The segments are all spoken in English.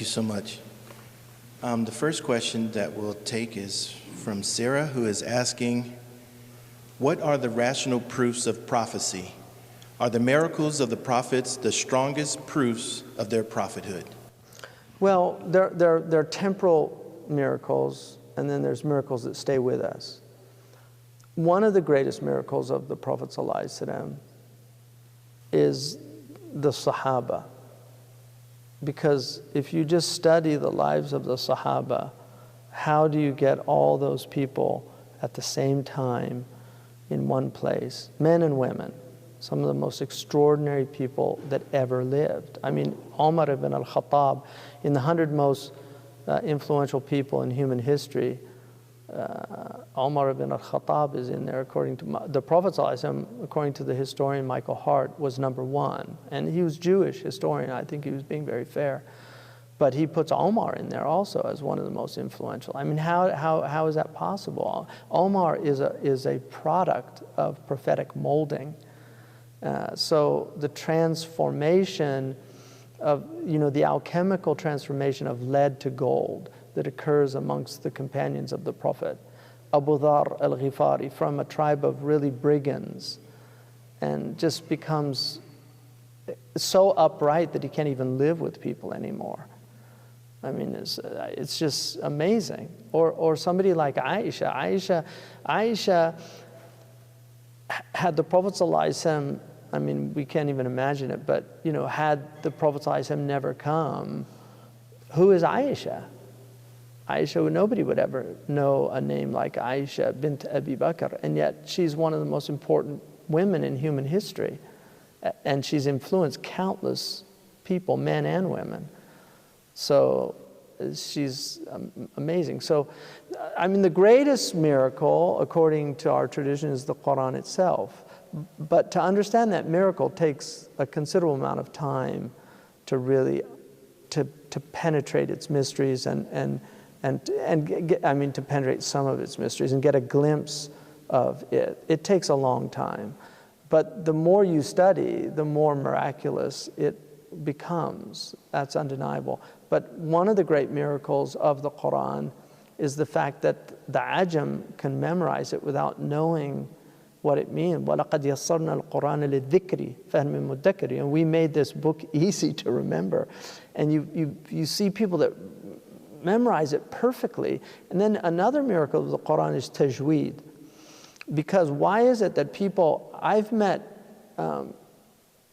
You so much. The first question that we'll take is from Sarah, who is asking, what are the rational proofs of prophecy? Are the miracles of the prophets the strongest proofs of their prophethood? Well, there are temporal miracles, and then there's miracles that stay with us. One of the greatest miracles of the Prophet ﷺ is the Sahaba. Because if you just study the lives of the Sahaba, how do you get all those people at the same time in one place? Men and women, some of the most extraordinary people that ever lived. I mean, Umar ibn al-Khattab, in the 100 most influential people in human history, Umar ibn al-Khattab is in there, according to the Prophet ﷺ, according to the historian Michael Hart, was #1. And he was Jewish historian. I think he was being very fair. But he puts Omar in there also as one of the most influential. I mean, how is that possible? Omar is a product of prophetic molding. So the transformation of, the alchemical transformation of lead to gold that occurs amongst the companions of the Prophet. Abu Dhar al-Ghifari, from a tribe of really brigands, and just becomes so upright that he can't even live with people anymore. I mean, it's just amazing. Or somebody like Aisha. Aisha had the Prophet ﷺ, I mean, we can't even imagine it, but, had the Prophet ﷺ never come, who is Aisha? Aisha, nobody would ever know a name like Aisha bint Abi Bakr, and yet she's one of the most important women in human history. And she's influenced countless people, men and women. So she's amazing. So, I mean, the greatest miracle, according to our tradition, is the Quran itself. But to understand that miracle takes a considerable amount of time to really, to penetrate its mysteries and to penetrate some of its mysteries and get a glimpse of it. It takes a long time. But the more you study, the more miraculous it becomes. That's undeniable. But one of the great miracles of the Quran is the fact that the Ajam can memorize it without knowing what it means. وَلَقَدْ يَسَّرْنَا الْقُرْآنَ لِلذِّكْرِ فَهْلْ مِن مُدَّكِرٍ. And we made this book easy to remember. And you see people that memorize it perfectly. And then another miracle of the Quran is tajweed. Because why is it that people, I've met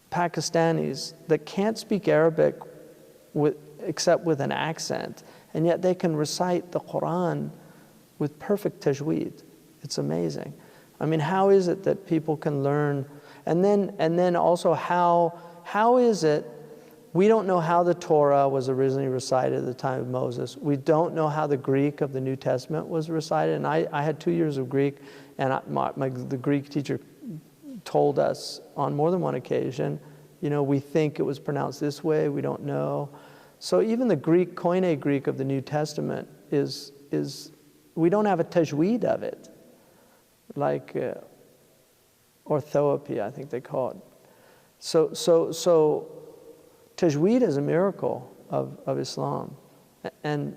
Pakistanis that can't speak Arabic except with an accent, and yet they can recite the Quran with perfect tajweed. It's amazing. I mean, how is it that people can learn? And then also how is it, we don't know how the Torah was originally recited at the time of Moses. We don't know how the Greek of the New Testament was recited. And I had 2 years of Greek, and the Greek teacher told us on more than one occasion, we think it was pronounced this way, we don't know. So even the Greek, Koine Greek of the New Testament is we don't have a tajweed of it, like orthoepy, I think they call it. So tajweed is a miracle of Islam. And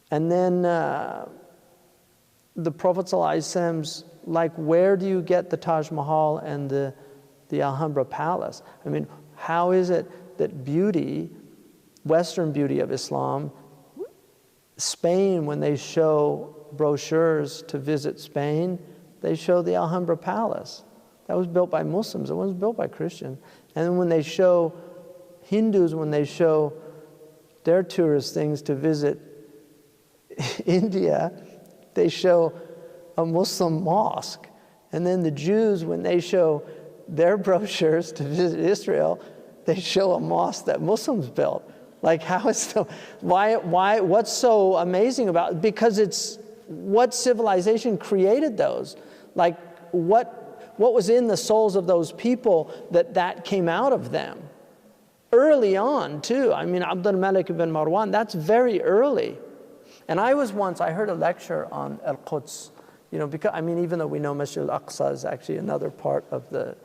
then the Prophet ﷺ's, like, where do you get the Taj Mahal and the Alhambra Palace? I mean, how is it that beauty, Western beauty of Islam, Spain, when they show brochures to visit Spain, they show the Alhambra Palace. That was built by Muslims, it wasn't built by Christians. And then when they show Hindus, when they show their tourist things to visit India, they show a Muslim mosque. And then the Jews, when they show their brochures to visit Israel, they show a mosque that Muslims built. Like, how is the, why, what's so amazing about it? Because it's what civilization created those. Like, what was in the souls of those people that came out of them? Early on, too. I mean, Abd al-Malik ibn Marwan, that's very early. And I heard a lecture on Al-Quds, because, I mean, even though we know Masjid al-Aqsa is actually another part of the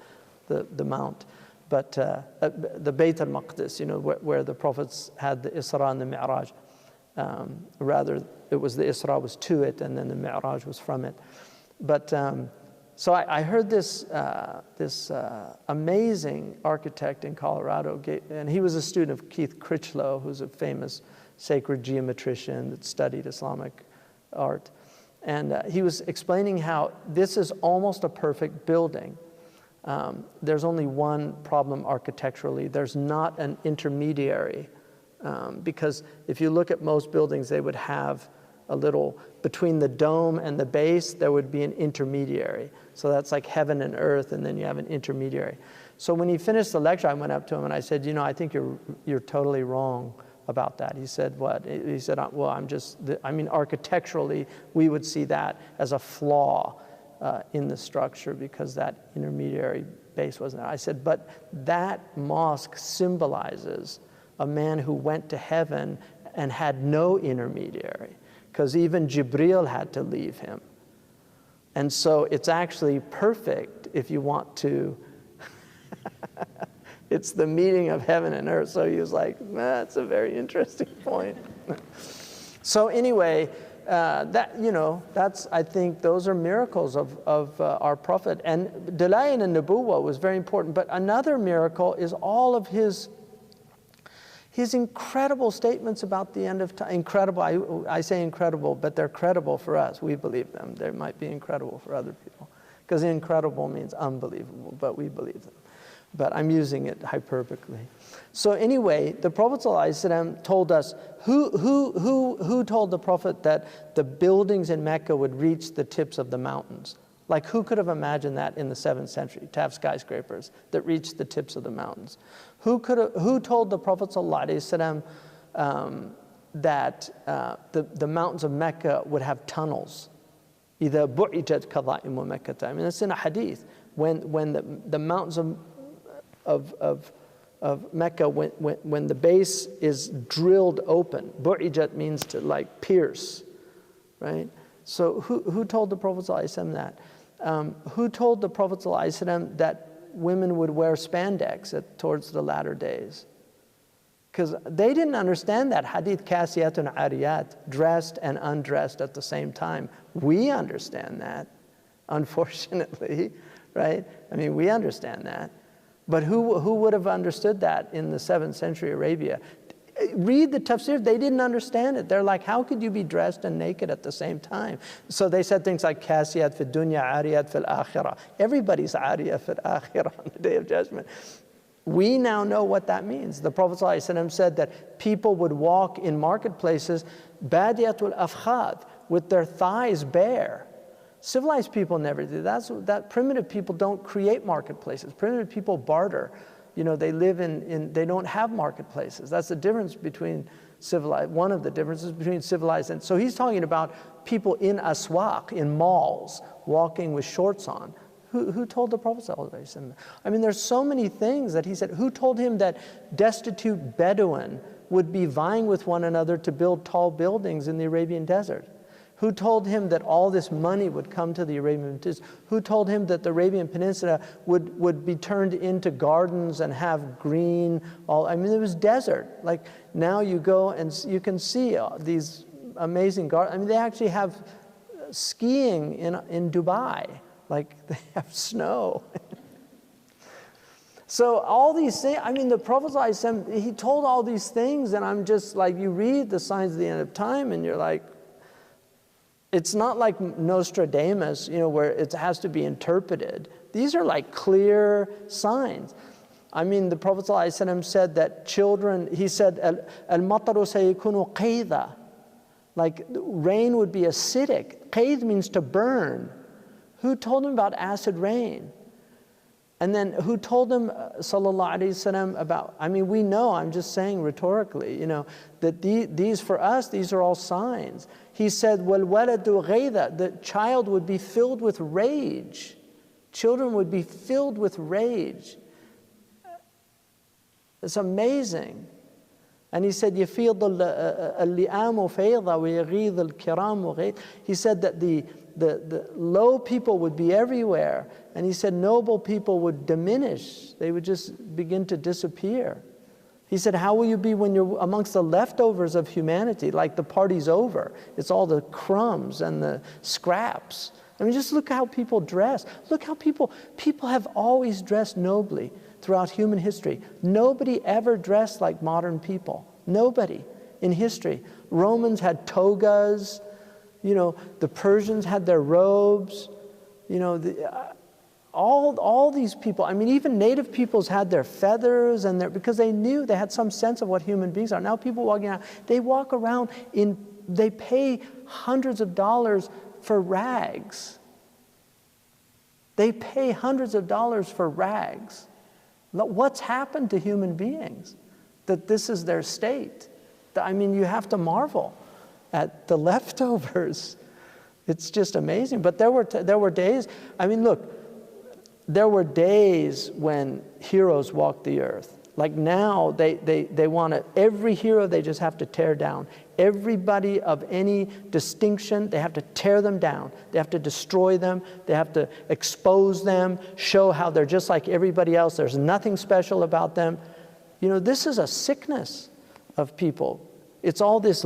mount. But the Bayt al-Maqdis, where the prophets had the Isra and the Mi'raj. Rather, it was the Isra was to it, and then the Mi'raj was from it. But so I heard this amazing architect in Colorado, and he was a student of Keith Critchlow, who's a famous sacred geometrician that studied Islamic art. And he was explaining how this is almost a perfect building. There's only one problem architecturally. There's not an intermediary. Because if you look at most buildings, they would have a little, between the dome and the base, there would be an intermediary. So that's like heaven and earth, and then you have an intermediary. So when he finished the lecture, I went up to him and I said, I think you're totally wrong about that. He said, what? He said, well, architecturally, we would see that as a flaw in the structure because that intermediary base wasn't there. I said, but that mosque symbolizes a man who went to heaven and had no intermediary, because even Jibril had to leave him. And so it's actually perfect if you want to, it's the meeting of heaven and earth. So he was like, that's a very interesting point. So anyway, I think those are miracles of our prophet. And Dalail and Nubuwwah was very important. But another miracle is all of his incredible statements about the end of time. Incredible, I say incredible, but they're credible for us. We believe them. They might be incredible for other people. Because incredible means unbelievable, but we believe them. But I'm using it hyperbolically. So anyway, the Prophet ﷺ told us, who told the Prophet that the buildings in Mecca would reach the tips of the mountains? Like, who could have imagined that in the 7th century, to have skyscrapers that reached the tips of the mountains? Who told the Prophet ﷺ that the mountains of Mecca would have tunnels? إِذَا بُعِجَتْ كَظَائِمُ مَكَّةَ. I mean, it's in a hadith. When the mountains of Mecca, when the base is drilled open, bu'ijat means to like pierce, right? So who told the Prophet ﷺ that? Who told the Prophet ﷺ that women would wear spandex towards the latter days? Because they didn't understand that hadith, kasiyatun ariyat, dressed and undressed at the same time. We understand that, unfortunately, right? I mean, we understand that. But who would have understood that in the 7th century Arabia? Read the tafsir, they didn't understand it. They're like, how could you be dressed and naked at the same time? So they said things like, kasiyat fi dunya, ariyat fil akhirah. Everybody's ariyat fil akhirah on the Day of Judgment. We now know what that means. The Prophet ﷺ said that people would walk in marketplaces, badiyatul afkhad, with their thighs bare. Civilized people never do that. Primitive people don't create marketplaces. Primitive people barter. They live they don't have marketplaces. That's the difference between civilized, one of the differences between civilized and, so he's talking about people in aswaq, in malls, walking with shorts on. Who told the Prophet ﷺ? I mean, there's so many things that he said. Who told him that destitute Bedouin would be vying with one another to build tall buildings in the Arabian desert? Who told him that all this money would come to the Arabian Peninsula? Who told him that the Arabian Peninsula would be turned into gardens and have green, it was desert. Like, now you go and you can see these amazing gardens. I mean, they actually have skiing in Dubai. Like, they have snow. So all these things, the Prophet ﷺ, he told all these things, and I'm just like, you read the signs of the end of time, and you're like, it's not like Nostradamus, where it has to be interpreted. These are like clear signs. The Prophet ﷺ said that children, he said, al-mataru sayakunu qayda. Like, rain would be acidic. Qayd means to burn. Who told him about acid rain? And then who told him, sallallahu alayhi wasallam, about, we know, I'm just saying rhetorically, that these for us, these are all signs. He said, wal waladu ghayda, the child would be filled with rage. Children would be filled with rage. It's amazing. And he said, يَفِيضُ اللِّئَامُ فَيْضًا وَيَغِيظُ الْكِرَامُ غَيْضًا. He said that the the low people would be everywhere. And he said noble people would diminish. They would just begin to disappear. He said, how will you be when you're amongst the leftovers of humanity, like the party's over? It's all the crumbs and the scraps. I mean, just look how people dress. Look how people have always dressed nobly throughout human history. Nobody ever dressed like modern people. Nobody in history. Romans had togas. You know, the Persians had their robes. You know, all these people, I mean, even native peoples had their feathers and because they knew, they had some sense of what human beings are. Now people walking around, they walk around they pay hundreds of dollars for rags. They pay hundreds of dollars for rags. What's happened to human beings that this is their state? I mean, you have to marvel at the leftovers. It's just amazing. But there were days, I mean, look, there were days when heroes walked the earth. Like now, they want to, every hero they just have to tear down. Everybody of any distinction, they have to tear them down. They have to destroy them. They have to expose them, show how they're just like everybody else. There's nothing special about them. You know, this is a sickness of people. It's all this